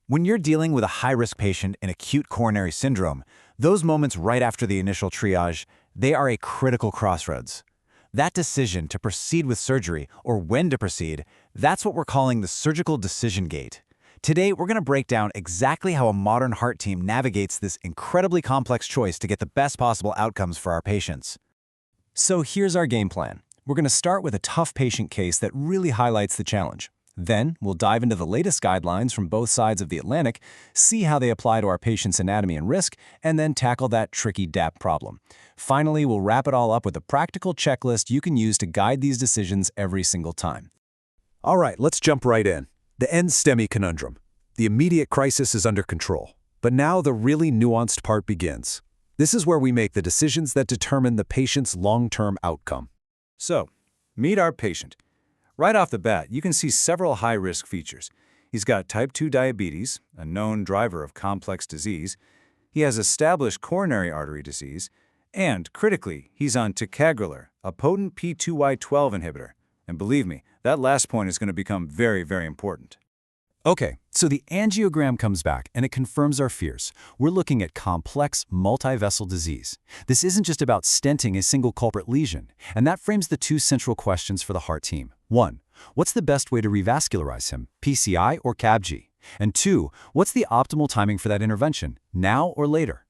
When you're dealing with a high-risk patient in acute coronary syndrome, those moments right after the initial triage, they are a critical crossroads. That decision to proceed with surgery, or when to proceed, that's what we're calling the surgical decision gate. Today, we're going to break down exactly how a modern heart team navigates this incredibly complex choice to get the best possible outcomes for our patients. So here's our game plan. We're going to start with a tough patient case that really highlights the challenge. Then, we'll dive into the latest guidelines from both sides of the Atlantic, see how they apply to our patient's anatomy and risk, and then tackle that tricky DAP problem. Finally, we'll wrap it all up with a practical checklist you can use to guide these decisions every single time. All right, let's jump right in. The end-STEMI conundrum. The immediate crisis is under control, but now the really nuanced part begins. This is where we make the decisions that determine the patient's long-term outcome. So, meet our patient. Right off the bat, you can see several high-risk features. He's got type 2 diabetes, a known driver of complex disease. He has established coronary artery disease. And, critically, he's on ticagrelor, a potent P2Y12 inhibitor. And believe me, that last point is going to become very, very important. Okay, so the angiogram comes back and it confirms our fears. We're looking at complex multivessel disease. This isn't just about stenting a single culprit lesion, and that frames the two central questions for the heart team. 1. What's the best way to revascularize him, PCI or CABG? And 2. What's the optimal timing for that intervention, now or later?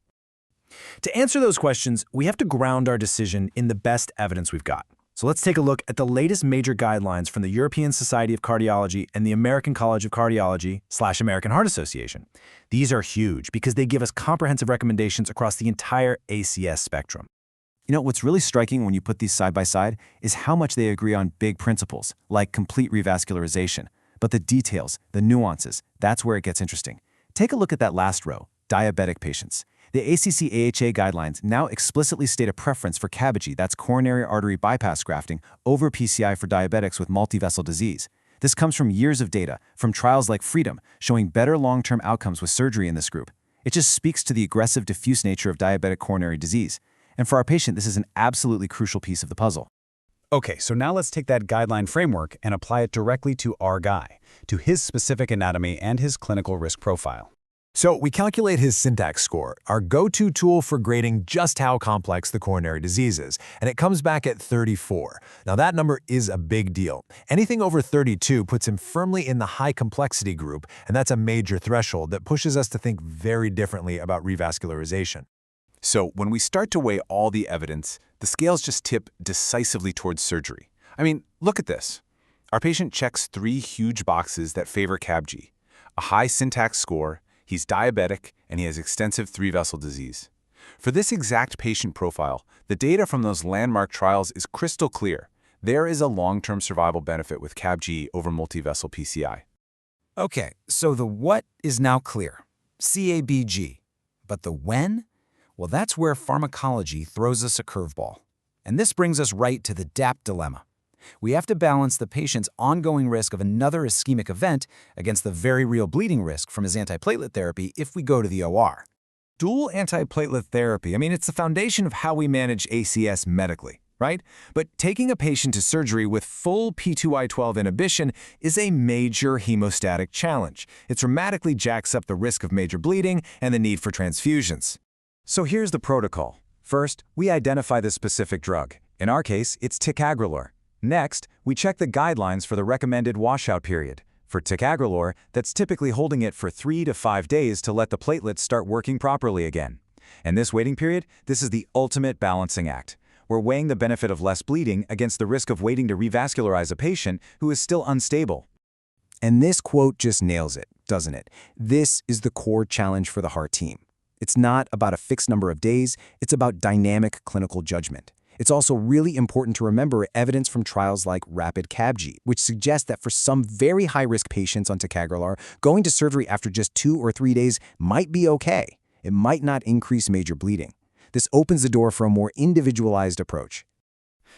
To answer those questions, we have to ground our decision in the best evidence we've got. So let's take a look at the latest major guidelines from the European Society of Cardiology and the American College of Cardiology/American Heart Association. These are huge because they give us comprehensive recommendations across the entire ACS spectrum. You know, what's really striking when you put these side by side is how much they agree on big principles, like complete revascularization. But the details, the nuances, that's where it gets interesting. Take a look at that last row, diabetic patients. The ACC-AHA guidelines now explicitly state a preference for CABG, that's coronary artery bypass grafting, over PCI for diabetics with multivessel disease. This comes from years of data, from trials like Freedom, showing better long-term outcomes with surgery in this group. It just speaks to the aggressive, diffuse nature of diabetic coronary disease. And for our patient, this is an absolutely crucial piece of the puzzle. Okay, so now let's take that guideline framework and apply it directly to our guy, to his specific anatomy and his clinical risk profile. So we calculate his syntax score, our go-to tool for grading just how complex the coronary disease is, and it comes back at 34. Now that number is a big deal. Anything over 32 puts him firmly in the high complexity group, and that's a major threshold that pushes us to think very differently about revascularization. So when we start to weigh all the evidence, the scales just tip decisively towards surgery. I mean, look at this. Our patient checks 3 huge boxes that favor CABG: a high syntax score, he's diabetic, and he has extensive 3-vessel disease. For this exact patient profile, the data from those landmark trials is crystal clear. There is a long-term survival benefit with CABG over multivessel PCI. Okay, so the what is now clear, CABG. But the when? Well, that's where pharmacology throws us a curveball. And this brings us right to the DAP dilemma. We have to balance the patient's ongoing risk of another ischemic event against the very real bleeding risk from his antiplatelet therapy if we go to the OR. Dual antiplatelet therapy, I mean, it's the foundation of how we manage ACS medically, right? But taking a patient to surgery with full P2Y12 inhibition is a major hemostatic challenge. It dramatically jacks up the risk of major bleeding and the need for transfusions. So here's the protocol. First, we identify the specific drug. In our case, it's ticagrelor. Next, we check the guidelines for the recommended washout period. For ticagrelor, that's typically holding it for 3 to 5 days to let the platelets start working properly again. And this waiting period, this is the ultimate balancing act. We're weighing the benefit of less bleeding against the risk of waiting to revascularize a patient who is still unstable. And this quote just nails it, doesn't it? This is the core challenge for the heart team. It's not about a fixed number of days, it's about dynamic clinical judgment. It's also really important to remember evidence from trials like Rapid CABG, which suggests that for some very high-risk patients on ticagrelor, going to surgery after just 2 or 3 days might be okay. It might not increase major bleeding. This opens the door for a more individualized approach.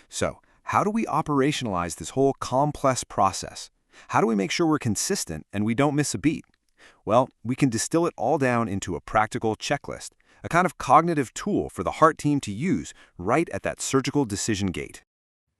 So, how do we operationalize this whole complex process? How do we make sure we're consistent and we don't miss a beat? Well, we can distill it all down into a practical checklist, a kind of cognitive tool for the heart team to use right at that surgical decision gate.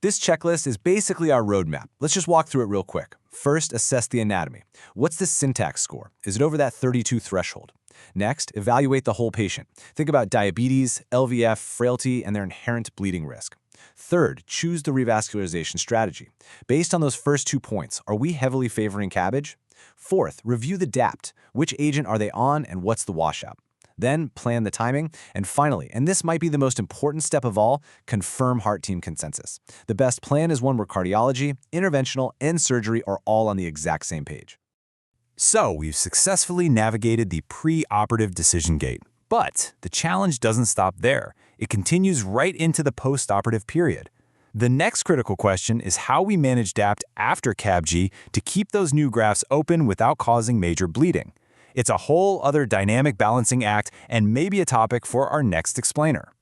This checklist is basically our roadmap. Let's just walk through it real quick. First, assess the anatomy. What's the syntax score? Is it over that 32 threshold? Next, evaluate the whole patient. Think about diabetes, LVF, frailty, and their inherent bleeding risk. Third, choose the revascularization strategy. Based on those first 2 points, are we heavily favoring CABG? Fourth, review the DAPT. Which agent are they on and what's the washout? Then, plan the timing. And finally, and this might be the most important step of all, confirm heart team consensus. The best plan is one where cardiology, interventional, and surgery are all on the exact same page. So, we've successfully navigated the pre-operative decision gate. But the challenge doesn't stop there. It continues right into the post-operative period. The next critical question is how we manage DAPT after CABG to keep those new grafts open without causing major bleeding. It's a whole other dynamic balancing act and maybe a topic for our next explainer.